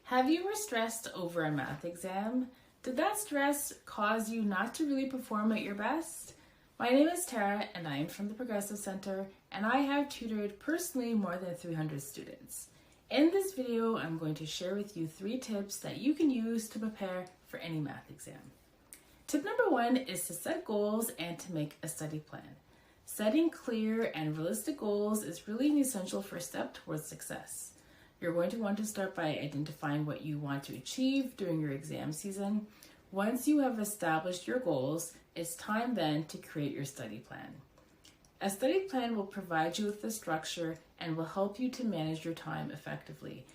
Have you ever stressed over a math exam? Did that stress cause you not to really perform at your best? My name is Tara and I am from the Progressive Center, and I have tutored personally more than 300 students. In this video, I'm going to share with you 3 tips that you can use to prepare for any math exam. Tip number 1 is to set goals and to make a study plan. Setting clear and realistic goals is really an essential first step towards success. You're going to want to start by identifying what you want to achieve during your exam season. Once you have established your goals, it's time then to create your study plan. A study plan will provide you with the structure and will help you to manage your time effectively.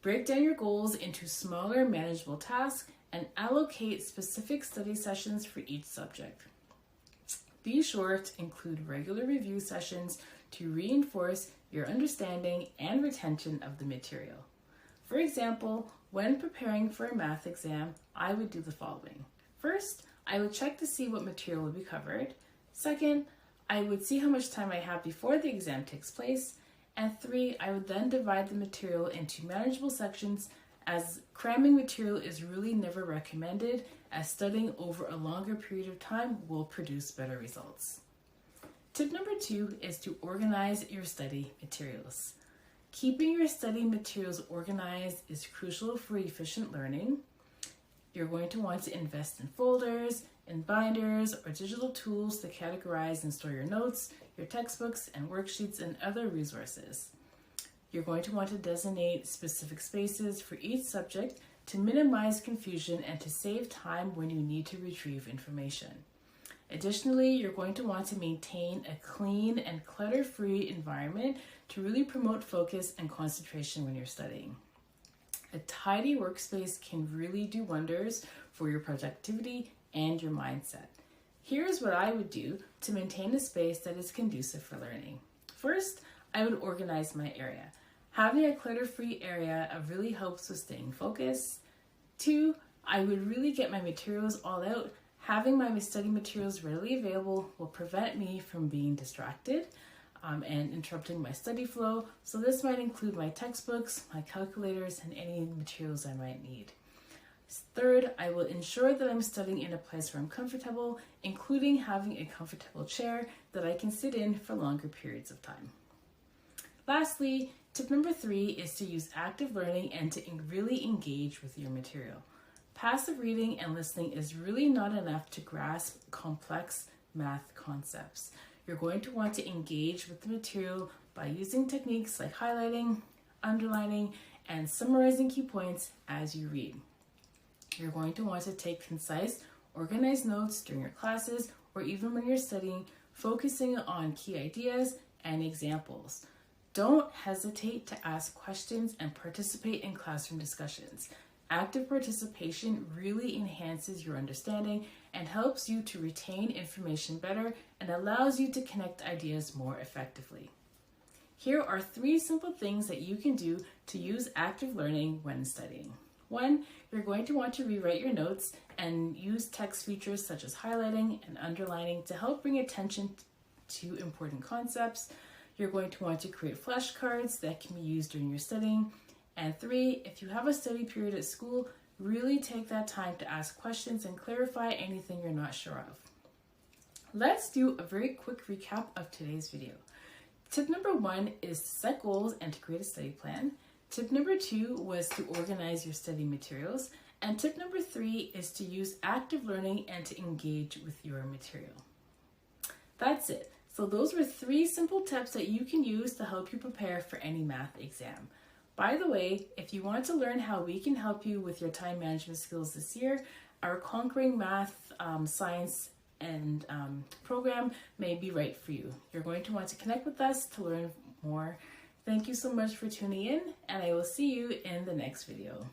Break down your goals into smaller, manageable tasks and allocate specific study sessions for each subject. Be sure to include regular review sessions to reinforce your understanding and retention of the material. For example, when preparing for a math exam, I would do the following. First, I would check to see what material will be covered. Second, I would see how much time I have before the exam takes place. And 3, I would then divide the material into manageable sections, as cramming material is really never recommended, as studying over a longer period of time will produce better results. Tip number 2 is to organize your study materials. Keeping your study materials organized is crucial for efficient learning. You're going to want to invest in folders, in binders, or digital tools to categorize and store your notes, your textbooks, and worksheets, and other resources. You're going to want to designate specific spaces for each subject to minimize confusion and to save time when you need to retrieve information. Additionally, you're going to want to maintain a clean and clutter-free environment to really promote focus and concentration when you're studying. A tidy workspace can really do wonders for your productivity and your mindset. Here's what I would do to maintain a space that is conducive for learning. First, I would organize my area. Having a clutter-free area really helps with staying focused. 2, I would really get my materials all out. Having my study materials readily available will prevent me from being distracted and interrupting my study flow. So this might include my textbooks, my calculators, and any materials I might need. 3rd, I will ensure that I'm studying in a place where I'm comfortable, including having a comfortable chair that I can sit in for longer periods of time. Lastly, tip number 3 is to use active learning and to really engage with your material. Passive reading and listening is really not enough to grasp complex math concepts. You're going to want to engage with the material by using techniques like highlighting, underlining, and summarizing key points as you read. You're going to want to take concise, organized notes during your classes or even when you're studying, focusing on key ideas and examples. Don't hesitate to ask questions and participate in classroom discussions. Active participation really enhances your understanding and helps you to retain information better and allows you to connect ideas more effectively. Here are 3 simple things that you can do to use active learning when studying. 1, you're going to want to rewrite your notes and use text features such as highlighting and underlining to help bring attention to important concepts. You're going to want to create flashcards that can be used during your studying. And 3, if you have a study period at school, really take that time to ask questions and clarify anything you're not sure of. Let's do a very quick recap of today's video. Tip number 1 is to set goals and to create a study plan. Tip number 2 was to organize your study materials. And tip number 3 is to use active learning and to engage with your material. That's it. So those were 3 simple tips that you can use to help you prepare for any math exam. By the way, if you want to learn how we can help you with your time management skills this year, our Conquering Math, Science, and program may be right for you. You're going to want to connect with us to learn more. Thank you so much for tuning in, and I will see you in the next video.